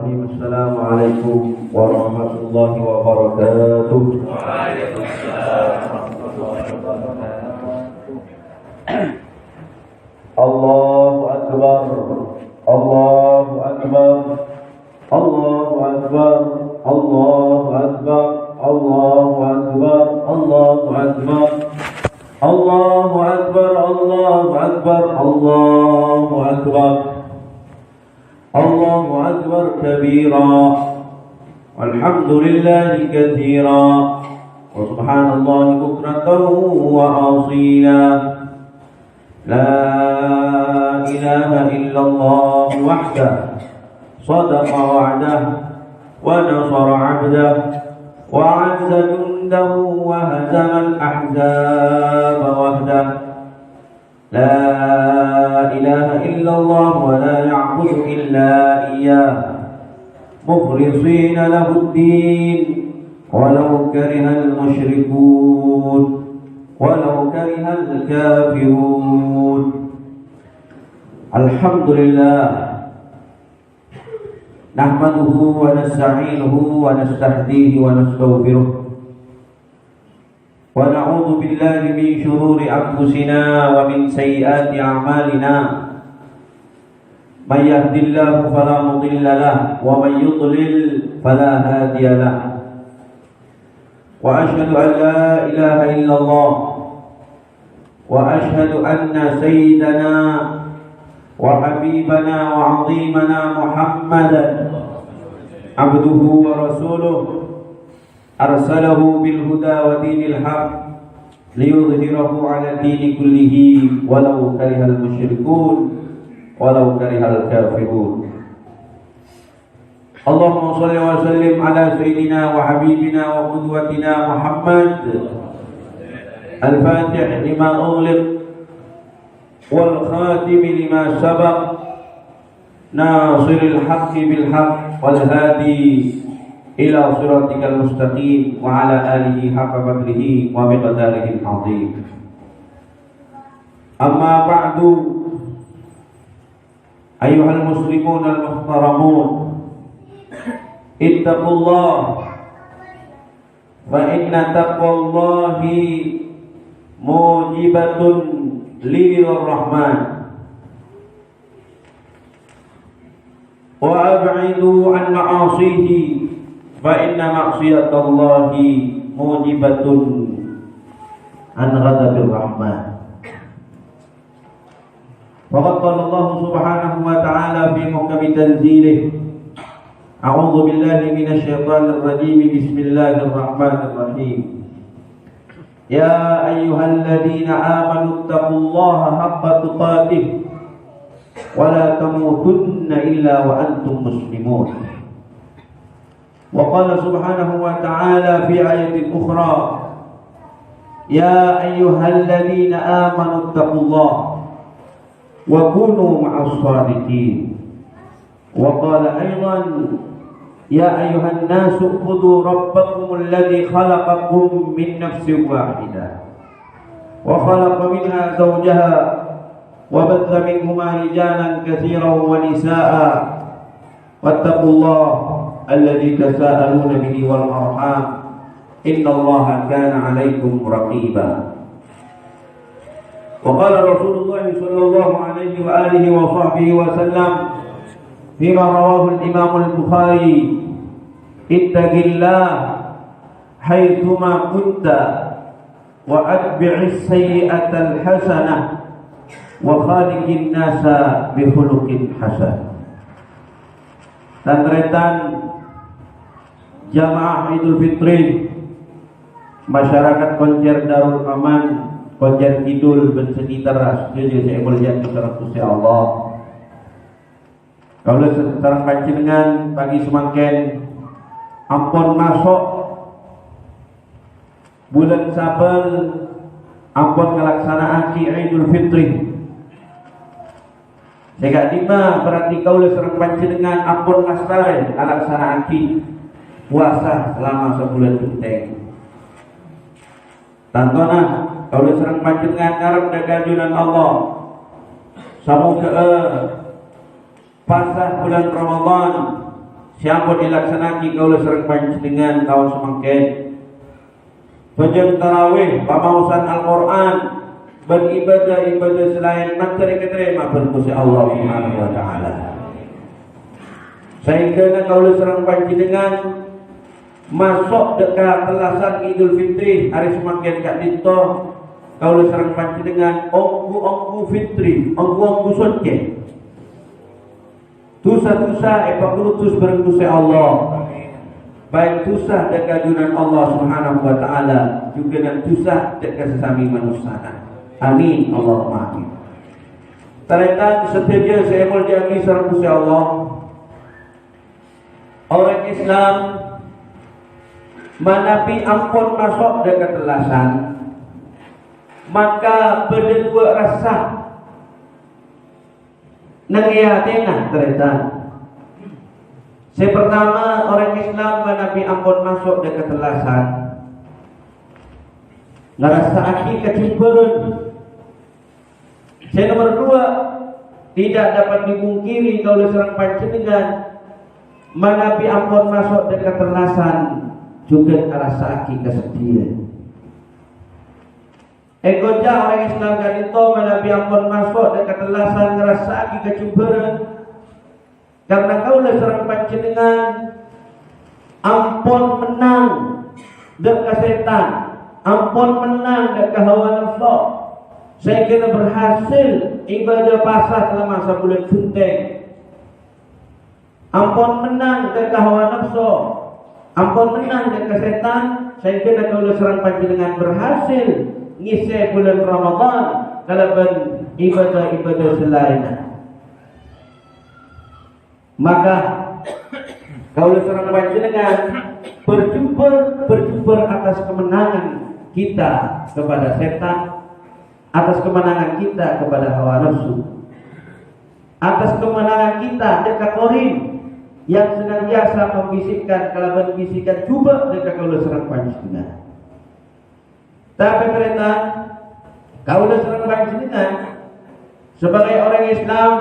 Bismillahirrahmanirrahim. Assalamualaikum warahmatullahi wabarakatuh. Waalaikumsalam warahmatullahi wabarakatuh. Allahu akbar. Allahu akbar. Allahu akbar. Allahu akbar. Allahu akbar. Allahu akbar. Allahu akbar. Allahu akbar. Allahu akbar. Allahu akbar kabira. Walhamdulillahi katsira. Wa subhanallahi bukratan wa asila. La ilaha illallah wahdahu sadaqa wa'dahu wa nasara 'abdahu wa 'azza jundahu wa hazama al-ahzaba wahdahu. La ilaha illallah wa la ya'budu illa iyyah mukhlishina lahu ad-din walau karihal musyrikun walau karihal kafirun. Alhamdulillah nahmaduhu wa nasta'inuhu wa nastahdihi wa nastaghfiruh wa na'udzu billahi min shururi anfusina wa min sayyiati a'malina. May yahdihillahu fala mudilla lahu wa may yudlil fala hadiya lahu. Wa asyhadu an la ilaha illallah wa asyhadu anna sayyidana wa habibana wa 'azimana Muhammadan abduhu wa rasuluh arsalahu bil huda wa dinil haq liyudhhirahu 'ala dini kullihi walau karihal musyrikun walau karihal kafirun. Allahumma shalli wa sallim ala sayyidina wa habibina wa qudwatina Muhammad al-fatih lima ughliq wal khatim lima sabaq nasiril haqqi bil haqq wal hadi ila siratikal mustaqim wa ala alihi haqqa qadrihi wa miqdarihi al-'azim. Amma ba'du, ayyuhal muslimun al-muhtaramun, ittaqullah fa inna taqwallahi mujibatun lilir rahman wa ab'idu an ma'asihi fa inna ma'siyatallahi mujibatun an ghadabil rahman. Waqad qala Allah subhanahu wa ta'ala fi muhkami tanzilih. A'udzu billahi minasy syaithanir rajim. Bismillahir rahmanir rahim. Ya ayyuhalladzina amanu taqullaha haqqa tuqatih wa la tamutunna illa wa antum muslimun. Wa qala subhanahu wa ta'ala fi ayatin ukhra, ya ayyuhalladzina amanu taqullaha wa kunu ma'as shadiqin. Wa qala aidan, ya ayyuhan nasu ubudu rabbakum alladhi khalaqakum min nafsin wahidah wa khalaqa minha zawjaha wa batha minhuma rijalan katsiran wa nisaa'a wattaqullaha alladhi tasaaluna bihi wal arham innallaha kana 'alaykum raqiba. Wa qala Rasulullah sallallahu alaihi wa alihi wa sahbihi wa sallam fima rawahu al-Imam al-Bukhari, ittaqillah haitsuma kunta wa atbi'is sayyi'ata al-hasanah wa khaliqin nasa bi khuluqin hasan. Tantretan jamaah Idul Fitri masyarakat Konjer Darul Aman Konjer Kidul ben sekitar asjeun saya mulyaan Gusti Allah. Kalau sekarang panjenengan pagi semangken ampun masuk bulan Saban, ampun ngelaksanaan Idul Fitri. Sehingga dima berarti kaulah serang panjenengan ampun nastare ngelaksanaan puasa selama sebulan genteng. Tantona kaulah serang panjenengan ngarep dagajunan Allah. Samoga pasah bulan Ramadan siapa dilaksanaki kaulah serang panjenengan tahun semangkin bajang tarawih, pamausan Al-Quran, beribadah-ibadah selain materi keterima berkusi Allah Subhanahu wa ta'ala. Sehingga kaulah serang panjenengan masuk dekat telasan Idul Fitri hari semangkin kat dito kaulah serang panjenengan ongku fitri, ongku suci. Dosa-dosa epakurutus berkusi Allah. Baik dosa dan kajunan Allah Subhanahu wa ta'ala juga dan dosa dan sesami manusia. Amin Allahumma amin. Ternyata setia saya berjanji sarang Gusti Allah, orang Islam manapi ampun masuk dekat telasan, maka berdua rasa nangiatena ternyata. Saya pertama orang Islam menabi ampun masuk dekat telasan ngerasa aki kecimburun. Saya nomor dua tidak dapat dipungkiri kalau serang panjenengan menabi ampun masuk dekat telasan juga ngerasa aki kesedihan. Egoja orang Islam kan itu menabi ampun masuk dekat telasan ngerasa aki kecimburun. Karena kaulah serang panjenengan ampun menang dekat setan, ampun menang dekat hawa nafsu, sehingga berhasil ibadah pasah selama sebulan sunting. Ampun menang dekat hawa nafsu, ampun menang dekat setan, sehingga kaulah serang panjenengan berhasil ngisi bulan Ramadan kalaban ibadah-ibadah selainnya. Maka kalau seorang panjenengan berjubur atas kemenangan kita kepada setan, atas kemenangan kita kepada hawa nafsu, atas kemenangan kita dekat korin yang senantiasa membisikkan kalaban bisikan cuba dekat kalau seorang panjenengan. Tapi ternyata kalau seorang panjenengan sebagai orang Islam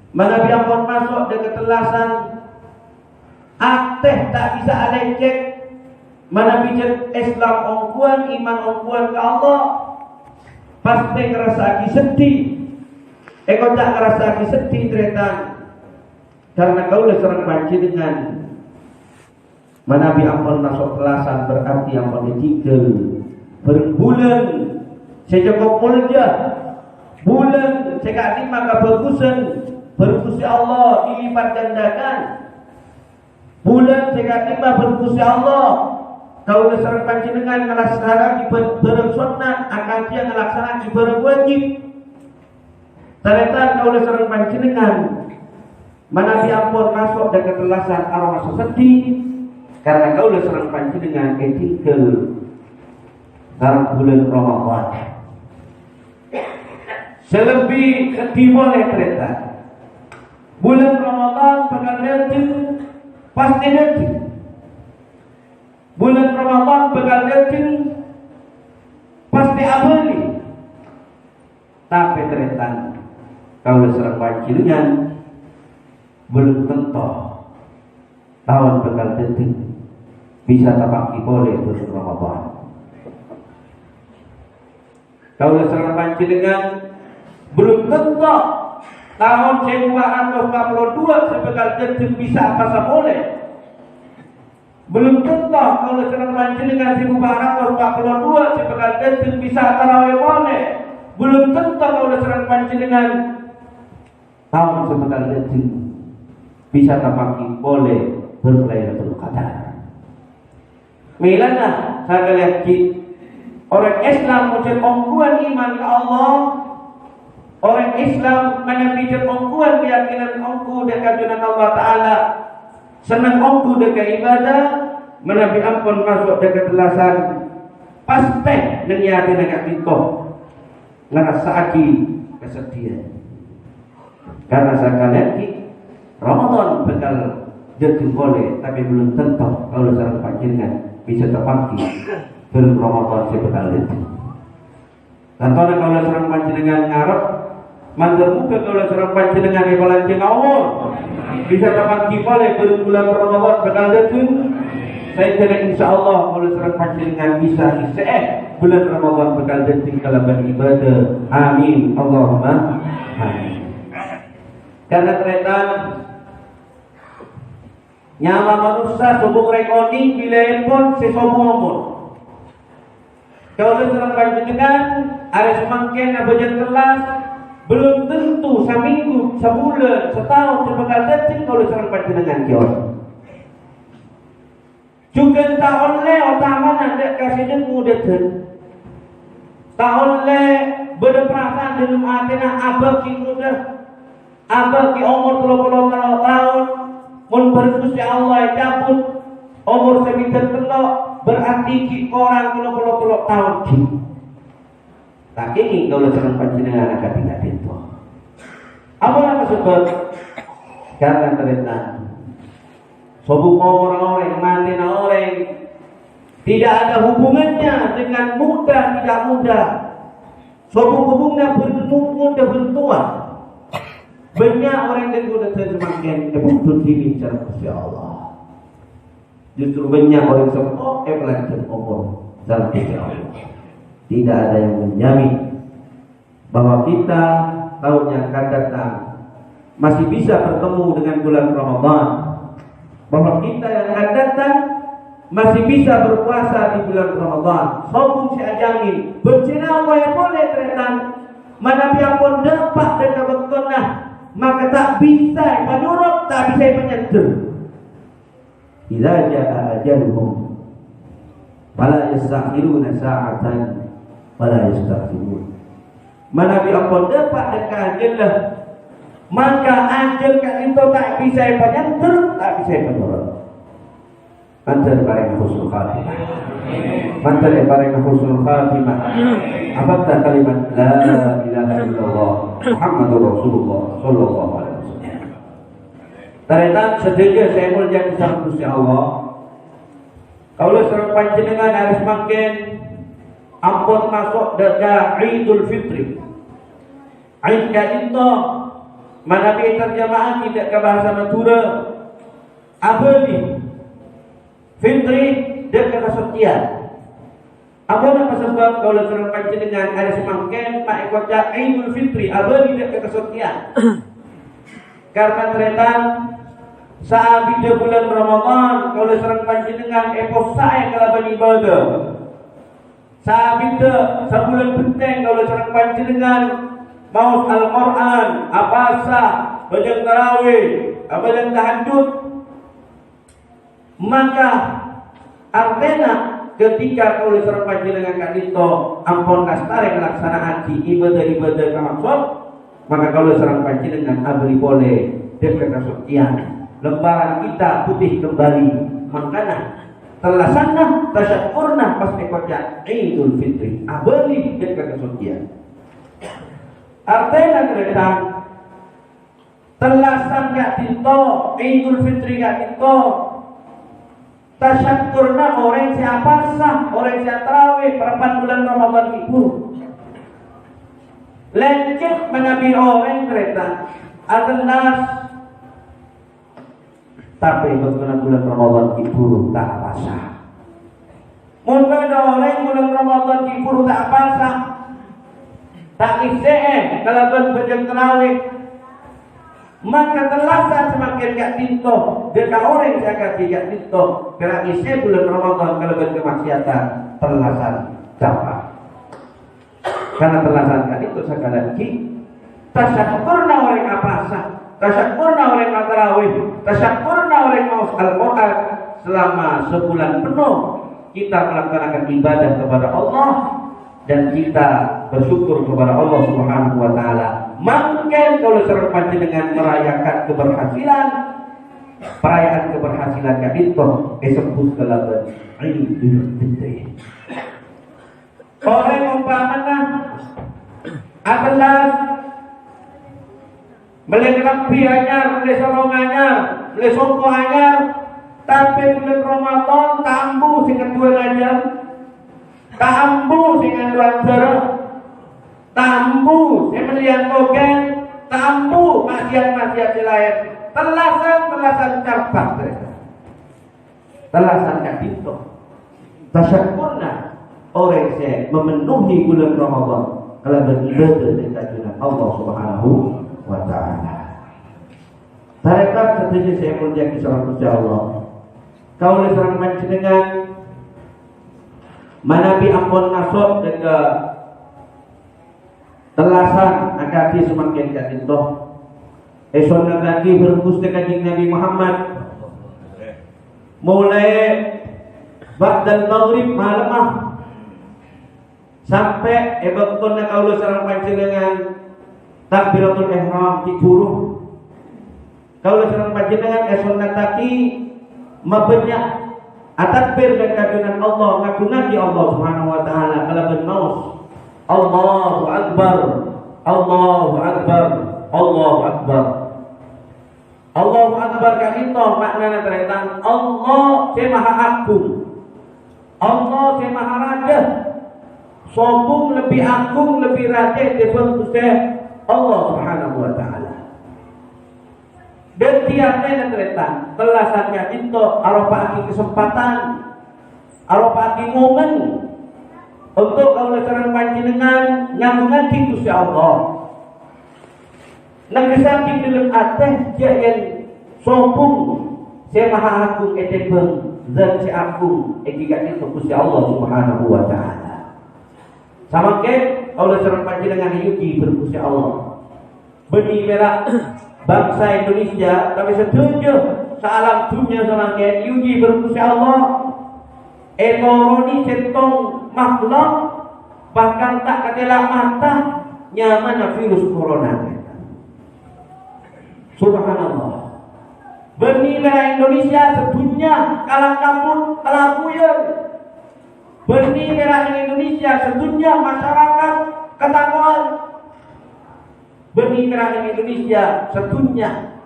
mana biarpun masuk dekat telasan akteh tak bisa alecek. Mana bijak Islam ongkuan, iman ongkuan ke Allah, pasti ngerasa lagi sedih. Eko tak ngerasa lagi sedih ternyata karena kau seorang panjenengan mana biarpun masuk telasan berarti yang paling tiga berbulan sejak mulia bulan cekak lima kebagusan berkusi Allah dilipat gandakan. Bulan sekat lima berkusi Allah. Kau serang panjenengan melaksanakan ibadah sunnah, akan dia melaksanakan ibadah wajib. Ternyata kau serang panjenengan mana diampun masuk dekat telasan arwah sedih karena kau serang panjenengan etikal dalam bulan Ramadan. Selebih boleh ternyata bulan Ramadan bakal datang pasti datang. Bulan Ramadan bakal datang pasti abadi. Tapi ternyata kalau serang panjenengan belum tentu tahun bakal datang bisa tapaki boleh bulan Ramadan. Kalau serang panjenengan belum tentu tahun 1942 sebekal jatuh bisa apa boleh. Belum tentu kalau serang panjenengan 1942 sebekal jatuh bisa tarawih boleh. Belum tentu kalau serang panjenengan tahun sebekal jatuh bisa tapaki boleh berlailatul qadar. Milana saya lihat orang Islam menjadi ongkuan iman ke Allah. Orang Islam menyebut ongkuan keyakinan ongku dekat dengan Allah Ta'ala, senang ongku dekat ibadah, menabi ampun masuk dekat telasan, pasti niati dekat itu, ngerasa lagi kesedihan. Karena sekalian Ramadan bakal jadi boleh, tapi belum tentu kalau seorang panjenengan bisa terpaki belum Ramadan sebekal itu. Dan kalau seorang panjenengan ngarep mantul muka kalau seorang panjenengan di balancing Allah bisa dapat kifaleh bulan Ramadan bakal datang. Saya kira insyaallah kalau serang panjenengan bisa bulan Ramadan bakal datang kalaban ibadah. Amin. Allahumma amin. Karena ternyata nyawa manusia sobong recording bila handphone sesobong umur. Kalau serang panjenengan ada semakin abajan kelas belum tentu seminggu, sebulan, setahun sebakal datang kalau serang panjenengan kios. Juga tahun le otaman ada kasihnya mudah ter. Tahun le berperasaan dalam hatinya abah ki mudah, abah ki umur 30 tahun, mun berkusti Allah cabut umur sebitan telok berarti ki orang 30 tahun ki. Tak ini kalau serang panjenengan akan tidak itu. Apa yang sebab? Karena ternyata sobung orang-orang mati orang tidak ada hubungannya dengan muda tidak muda. Sobung hubungnya muda bertua. Banyak orang yang sudah semakin kebutuhan diri cara Gusti Allah. Justru banyak orang seperti belajar umur dalam Gusti Allah. Tidak ada yang menjamin bahwa kita tahun yang akan datang masih bisa bertemu dengan bulan Ramadan. Bahwa kita yang akan datang masih bisa berpuasa di bulan Ramadan. Sobung si ajangi bencina Allah yang boleh ternyata mana biarpun dapat dan kebetulan maka tak bisa menurut tak bisa menyentuh. Idza jaa ajaluhum fala yastakhiruna sa'atan wala yastaghfirun. Mana biarpun dapat dekat ajallah maka ajal kan itu tak bisa menyentuh, tak bisa menurut. Mantan bareng husnul khatimah. Mantan bareng husnul khatimah. Apakah kalimat la ilaha illallah Muhammadur Rasulullah sallallahu alaihi wasallam. Ternyata sedaja saya mulia besar Gusti Allah. Kalau serang panjenengan harus makin ampun masuk dekat Idul Fitri. Aid itu mana terjemahan tidak ke bahasa Madura. Apa ni? Fitri dan kesucian. Apa nama sebab kalau serang panjenengan ada semakin mengikutkan Idul Fitri apa tidak kesucian? Karena ternyata saat di bulan Ramadan kalau serang panjenengan saya kalaban ibadah. Saat itu sebulan penting kalau serang panjenengan mau Al-Quran, apa sah, baca tarawih, apa yang tahajud, maka artinya ketika kau serang panjenengan kadito ampun kastare melaksanakan ibadah-ibadah kamaksud, maka kau serang panjenengan abli boleh dekat kesucian lembaran kita putih kembali makana terlaksana tasyakurna pas ekotnya Idul Fitri abli dekat kesucian. Artinya kereta terlaksana gak tito Idul Fitri gak tito tasyakurna orang siapa sah orang siapa terawih perempat bulan Ramadan itu lanjut menabi orang kereta adalah tapi bagaimana bulan Ramadan itu tak pasah. Mungkin orang bulan Ramadan itu tak pasah tak iseh kalau berjam terawih maka terlaksana semakin gak tinto dekat orang jaga tidak tinto karena iseh bulan Ramadan kalau berkemaksiatan terlaksana dapat karena terlaksana itu sekali lagi tasyakurna orang apa sah tasyakurna orang tarawih tasyakurna orang mau Al-Quran selama sebulan penuh kita melaksanakan ibadah kepada Allah dan kita bersyukur kepada Allah Subhanahu wa taala. Mungkin kalau serang panjenengan merayakan keberhasilan, perayaan keberhasilan itu disebut kelaban Idul Fitri. Orang umpamanya adalah beli rapi anyar, beli sorong anyar, beli sopo anyar, tapi bulan Ramadan tambuh dengan dua anyar. Tambu dengan lancar, tambu melihat togen, tambu maksiat-maksiat lain, telasan carpak mereka. Telasan kadito. Tasyakurna orang saya memenuhi bulan Ramadan kalau beribadah dengan Allah Subhanahu wa taala. Tarekat setuju saya mulia kisah Allah. Kau oleh seorang panjenengan manabi ampun nasab dengan telasan akadi semakin kadito. Esok lagi berhubung dengan Nabi Muhammad mulai ba'dal maghrib malam sampai ebekton na kaulo sareng panjenengan takbiratul ihram dituruh kaulo sareng panjenengan esok nataki mabanyak atakbir dan kagunan Allah ngagunati Allah Subhanahu wa taala kalaban maus Allahu akbar Allahu akbar Allahu akbar Allahu akbar kalito maknanya teretan Allah se maha agung Allah se maha raja sobung lebih agung lebih raja daripada Gusti Allah Subhanahu wa taala dan tiapnya teretan telasannya itu arafah kesempatan arafah momen untuk kalau sareng panjenengan nyambungan Gusti Allah nang dalam atas yang sombong saya maha agung etepeng dan si agung etika itu Gusti Allah Subhanahu wa taala. Sama ke Allah sareng panjenengan yuki bergusti Allah. Beni merah bangsa Indonesia kami setuju salam dunia sama ke yuki bergusti Allah. Ekonomi centong makhluk bahkan tak ketela mata nyaman virus corona. Subhanallah. Bernilai Indonesia sedunia kalah kampung kalah buyar. Bernilai Indonesia sedunia masyarakat ketakwaan. Bernilai Indonesia sedunia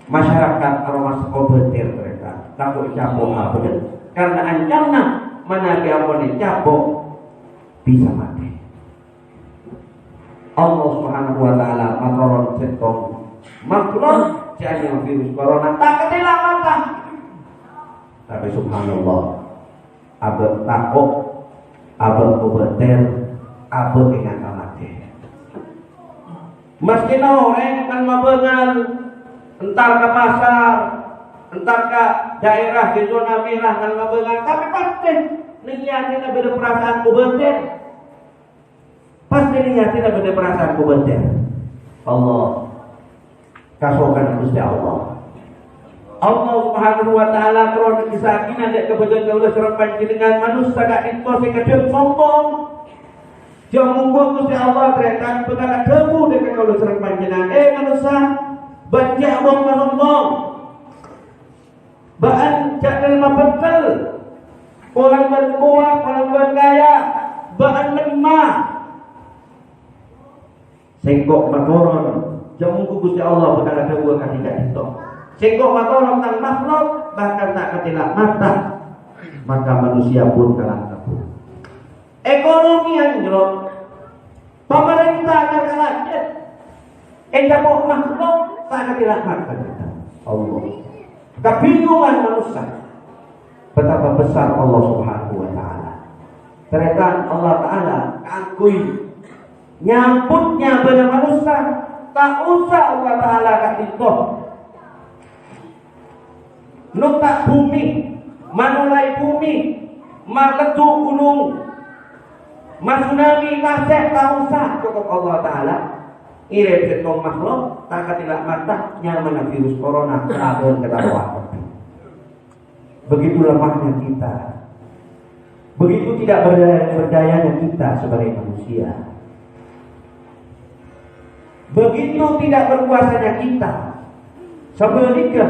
masyarakat aroma sekobetir mereka takut cabok apa karena ancamnya mana biarpun cabok bisa mati. Allah Subhanahu wa taala makaron setong makhluk jadi virus corona tak ketela mata. Tapi subhanallah abad takut abad kubeter abad dengan mati. Meski orang kan mabengan entar ke pasar entar ke daerah di zona merah kan mabengan tapi pasti niatnya beda perasaan kubeter pasti niatnya beda perasaan kubeter. Allah kasokan Gusti Allah. Allah Subhanahu wa taala kron kisakinan dek kebetulan Allah sareng panjenengan manusia gak itu sing kedep sombong. Jauh munggo Gusti Allah terekan bekala debu dek Allah sareng panjenengan. Manusia baca wong sombong. Baan cakal mabetel. Orang berkuat, orang bergaya, baan lemah. Sengkok matoron jamu Gusti Allah bakal ada dua ketika itu. Sengkok matoron tentang makhluk bahkan tak ketela mata, maka manusia pun kalah kabur. Ekonomi yang jelek, pemerintah akan kalah. Jamu makhluk tak ketela mata. Allah. Kebingungan manusia. Betapa besar Allah Subhanahu wa taala. Ternyata Allah taala akui nyamputnya pada manusia. Tak usah Allah Ta'ala kasih nutak bumi manulai bumi maletu gunung tsunami kasih tak usah cukup Allah Ta'ala irim setong makhluk tak tidak mata nyaman virus corona kerabat ketawa. Begitu lemahnya kita, begitu tidak berdayanya kita sebagai manusia, begitu tidak berkuasanya kita. Sebaliknya,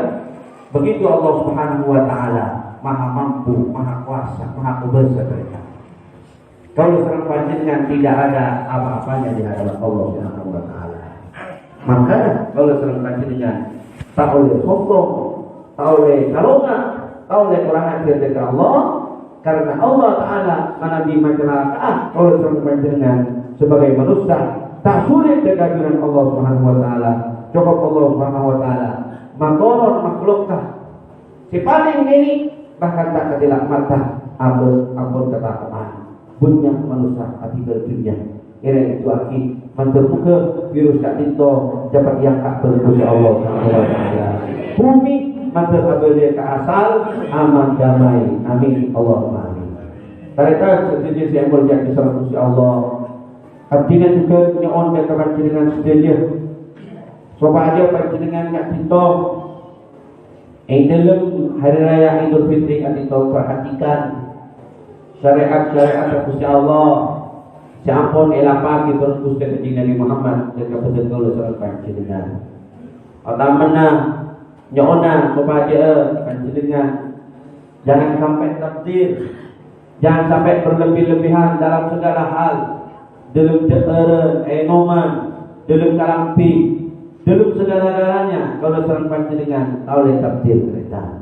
begitu Allah Subhanahu wa taala Maha mampu, Maha kuasa, Maha kuasa mereka. Kalau serang panjenengan tidak ada apa-apanya di hadapan Allah Subhanahu wa taala. Maka kalau serang panjenengan tak oleh sombong, tak oleh kalongan, tak oleh kurang ajar dari Allah, karena Allah taala menabi masyarakat kalau serang panjenengan sebagai manusia tak sulit dengan Allah Subhanahu wa taala. Cukup Allah Subhanahu wa taala makoron makhlukkah. Si paling ini bahkan tak ketilak mata ampun kata keman. Bunya manusia hati berdunia. Kira itu aki menterbuka virus kat tinto dapat diangkat berdoa Allah Taala. Bumi manter abadi ke asal aman damai. Amin Allahumma amin. Karena sejenis yang berjaya diselamatkan Allah. Artinya juga punya on dan kepanjenengan sedia. Sobat aja panjenengan kat tinto. Dalam hari raya Idul Fitri kat tinto perhatikan syariat-syariat Gusti Allah. Sampun elapa kita Gusti Nabi Muhammad dan kepada sallallahu panjenengan. Utamana nyona kepada panjenengan jangan sampai takdir, jangan sampai berlebih-lebihan dalam segala hal, dalam teren, enoman, dalam kalampi, dalam segala-galanya kalau serang panjenengan oleh takdir kita.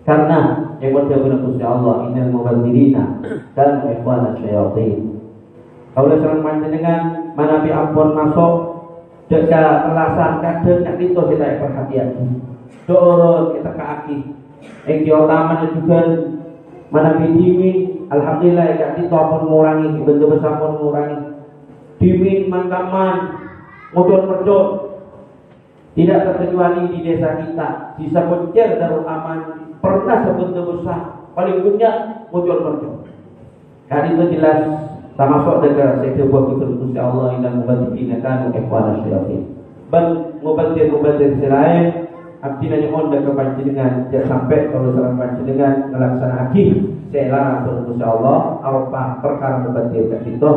Karena yang berjaya Gusti Allah innal mubazzirina dan ikhwana syayatin. Kalau serang panjenengan mana bi ampun masuk dekat kelasan kadang kat itu kita perhatian. Turun kita ke aki. Eki utama juga mana bi dimin alhamdulillah kat itu pun mengurangi bentuk besar pun mengurangi. Dimin mangkaman modal-modal tidak terkecuali di desa kita. Sisa Boncer Darul Aman pernah sebentuk besar paling banyak modal-modal. Hari itu jelas sama sok dekat sektor buat kita Gusti Allah yang membantu kan ikhwan syayatin. Ban mubadir selain artinya on dekat panjenengan jangan sampai kalau serang panjenengan melaksanakan akid selarang Gusti Allah apa perkara mubadir kat situ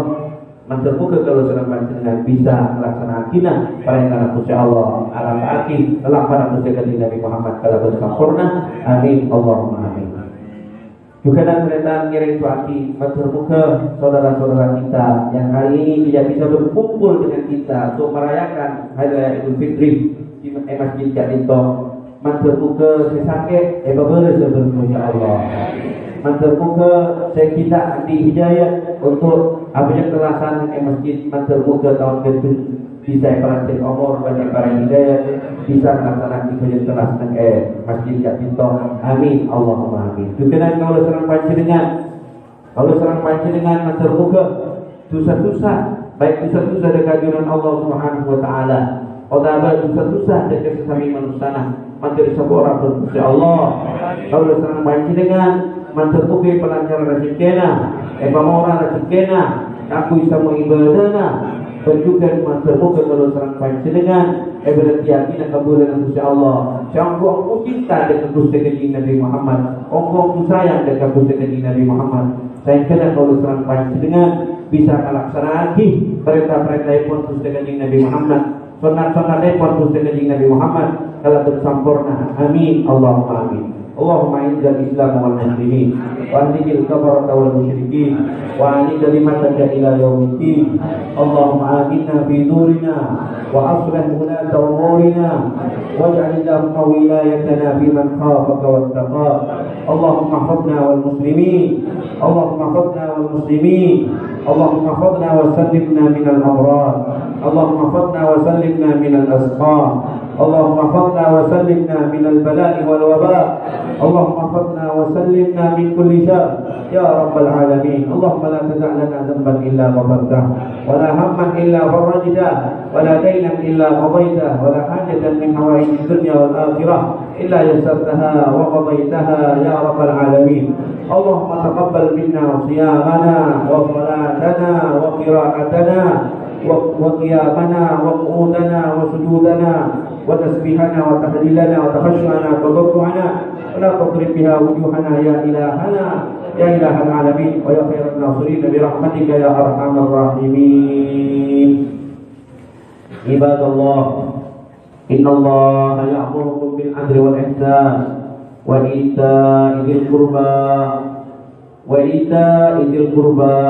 menterbuka kalau serang panjenengan bisa melaksanakan akidah paling kana Gusti Allah alam akid dalam pada Gusti Nabi Muhammad kalau bersempurna. Amin Allahumma amin. Juga dan mereka ngiring tuaki terbuka saudara-saudara kita yang hari ini tidak bisa berkumpul dengan kita untuk merayakan Hari Raya Idul Fitri di Masjid Jatinto. Terbuka saya sakit, berbela sebelumnya Allah. Terbuka saya kita di hidayah untuk apabila kelasan masjid terbuka tahun ke bisa pelantik umur banyak para hidayah bisa melaksanakan ibadah kelas masjid Jatinto. Amin Allahumma amin. Juga kalau serang panjenengan terbuka dosa-dosa baik dosa-dosa dekat dengan Allah Subhanahu wa taala atau dosa-dosa dekat sesama manusia menteri seorang Gusti Allah. Kalau serang panjenengan terbuka pelancaran rezekina pamora rezekina aku bisa mengibadahna berjukan terbuka kalau serang panjenengan berarti yakin kebulan Gusti Allah. Jangan aku cinta dengan Gusti Nabi Muhammad. Aku sayang dengan Gusti Nabi Muhammad. Saya kena kalau serang panjenengan bisa melaksanakan perintah-perintah pun Gusti Nabi Muhammad. Sunat-sunat pun Gusti Nabi Muhammad kalau bersempurna. Amin Allahumma amin. اللهم اعز الاسلام والمسلمين واهلك الكفرة والمشركين واعل كلمتك الى يوم الدين. اللهم آمنا في دورنا واصلح ولاة امورنا واجعل اللهم ولايتنا في من خافك واتقاك. اللهم احفظنا والمسلمين اللهم احفظنا والمسلمين اللهم احفظنا وسلمنا من الامراض اللهم احفظنا وسلمنا من الاسقام اللهم احفظنا وسلمنا من البلاء والوباء اللهم احفظنا وسلمنا من كل شر يا رب العالمين. اللهم لا تدع لنا ذنبا الا غفرته ولا هما الا فرجته ولا دينا الا قضيته ولا حاجة من حوائج الدنيا والاخره الا يسرتها وقضيتها يا رب العالمين. اللهم تقبل منا صيامنا وصلاتنا وقراءتنا وقيامنا وقعودنا وسجودنا وتسبيحنا وتهليلنا وتخشعنا وتضرعنا ولا تضرب بها وجوهنا يا إلهنا يا إله العالمين ويا خير الناصرين برحمتك يا أرحم الراحمين. عباد الله إن الله يأمركم بالعدل والإحسان وإيتاء ذي القربى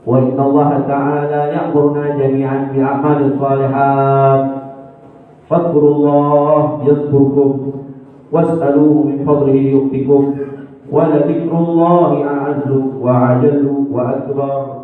وإن الله تعالى يأمرنا جميعا بأعمال الصالحات فاذكروا الله يذكركم واسألوه من فضله يؤتكم ولذكر الله أعز وأجل وأكبر.